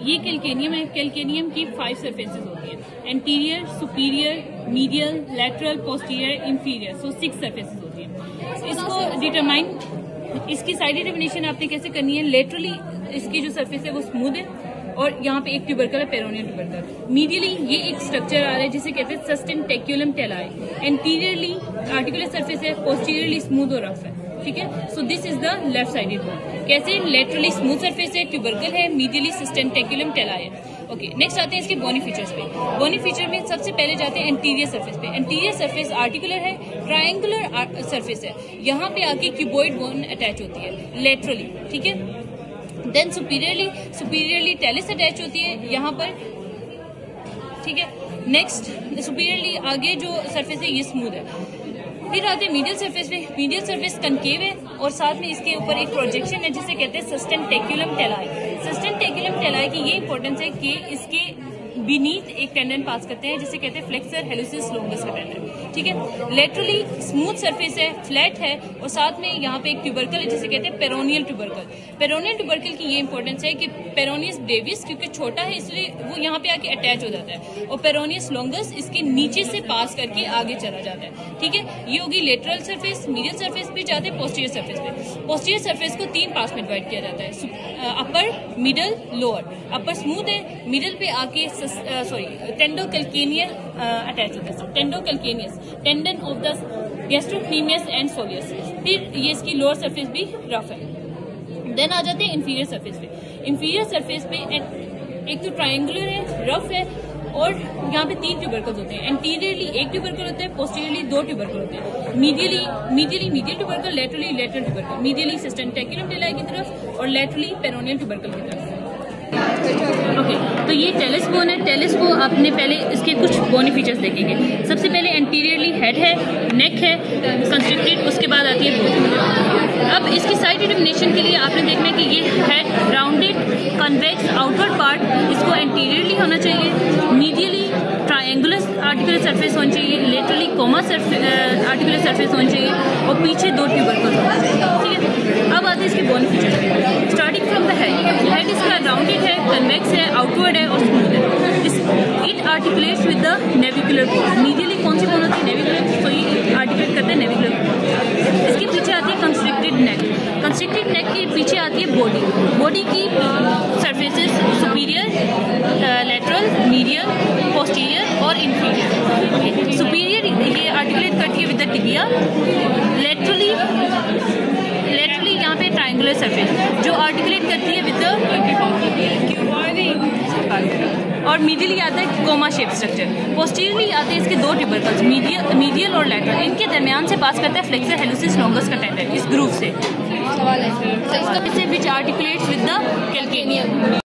ये कैल्केनियम है। कैल्केनियम की 5 सरफेसेस होती है, anterior, superior, medial, lateral, posterior, inferior, so 6 surfaces होती है। इसको डिटरमाइन, इसकी साइड डिटर्मिनेशन आपने कैसे करनी है? लेटरली इसकी जो सरफेस है वो स्मूथ है और यहाँ पे एक ट्यूबरकल है, पेरोनियल ट्यूबरकल। मीडियली ये एक स्ट्रक्चर आ रहा है जिसे कहते हैं सस्टेंटेक्युलम टेलाई। एंटीरियरली आर्टिकुलर सरफेस है, पोस्टीरियरली स्मूथ और रफ है। ठीक है, so this is the left sided bone. कैसे? लेटरली स्मूथ सरफेस है, ट्यूबरकल है, मीडियली सस्टेंटेक्युलम टेलाई है। ओके, नेक्स्ट आते हैं इसके बोनी फीचर्स पे। बोनी फीचर में सबसे पहले जाते हैं एंटीरियर सरफेस पे। एंटीरियर सरफेस आर्टिकुलर है, ट्रायंगुलर सरफेस है, यहाँ पे आके क्यूबॉइड बोन अटैच होती है लेटरली। ठीक है, देन सुपीरियरली टेलिस अटैच होती है यहाँ पर। ठीक है, नेक्स्ट सुपीरियरली आगे जो सरफेस है ये स्मूथ है। फिर आते हैं मीडियल सरफेस पे। मीडियल सरफेस कनकेव है और साथ में इसके ऊपर एक प्रोजेक्शन है जिसे कहते हैं सस्टेंटेक्युलम टेलाई। सस्टेंटेक्युलम टेलाई की ये इंपॉर्टेंस है कि इसके बीनीथ एक टेंडन पास करते हैं जिसे कहते हैं फ्लेक्सर हेलुसिस लोंगस का टेंडन। ठीक है, लेटरली स्मूथ सरफेस है, फ्लैट है और साथ में यहाँ पे एक ट्यूबरकल है जिसे कहते हैं पेरोनियल ट्यूबरकल। पेरोनियल ट्यूबरकल की ये इंपॉर्टेंस है कि पेरोनियस ब्रेविस क्योंकि छोटा है इसलिए वो यहाँ पे आके अटैच हो जाता है और पेरोनियस लोंगस इसके नीचे से पास करके आगे चला जाता है। ठीक है, ये होगी लेटरल सरफेस। मीडियल सरफेस पे जाते हैं पोस्टीरियर सरफेस पे। पोस्टीरियर सरफेस को 3 पार्ट्स में डिवाइड किया जाता है, upper, middle, lower. Upper smooth है, मिडल पे आके टेंडोकैल्केनियल अटैच होता है, tendocalcaneus tendon of the gastrocnemius and soleus. फिर ये इसकी लोअर सरफेस भी रफ है। देन आ जाते हैं इंफीरियर सरफेस पे। इंफीरियर सरफेस पे एक तो ट्रायंगुलर है, रफ है और यहाँ पे 3 ट्यूबरकल्स होते हैं। एंटीरियरली एक ट्यूबरकल होता है, पोस्टीरियरली 2 ट्यूबरकल होते हैं। Medially medial tubercle, laterally lateral tubercle. Medially sustentaculum tali की तरफ और लेटरली पेरोनियल ट्यूबरकल की तरफ। ओके, तो ये टेलिस बोन है। टेलिस को आपने पहले इसके कुछ बोनी फीचर्स देखेंगे। सबसे पहले एंटीरियरली हेड है, नेक है कंस्ट्रिक्टेड, उसके बाद आती है बोन। अब इसकी साइड डिटर्मिनेशन के लिए आपने देखना है कि ये head rounded convex outward part, इसको एंटीरियरली होना चाहिए। मीडियली ट्रायंगुलर आर्टिकुलर सरफेस होनी चाहिए, लेटरली कोमा आर्टिकुलर सरफेस होनी चाहिए और पीछे 2 ट्यूबरकल होना चाहिए। ठीक है, अब आते हैं इसके बोनी फीचर्स पे। स्टार्टिंग फ्रॉम द हेड इसका राउंडेड है, कन्वेक्स है, आउटवर्ड है और स्मूथ है। It articulates with the navicular bone. Medially कौन सी बोन होती है? नेविकुलर, तो ये आर्टिकुलेट करते हैं नेविकुलर बोन। इसके पीछे आती है कंस्ट्रिक्टेड नेक। कंस्ट्रिक्टेड नेक के पीछे आती है बॉडी। बॉडी की surfaces superior, lateral, medial, posterior और इंफीरियर। सुपीरियर ये आर्टिकुलेट करती है विद द टिबिया। लेटरली यहाँ पे ट्रायंगुलर सरफेस जो आर्टिकुलेट करती है विद द, और मीडियली आता है कोमा शेप स्ट्रक्चर। पोस्टीरियरली आते हैं इसके 2 ट्यूबरकल्स, मीडियल और लेटरल। इनके दरमियान से पास करता है फ्लेक्सर हेलुसिस लोंगस का टेंडन इस ग्रूव से, विच आर्टिकुलेट्स विद द कैल्केनियम।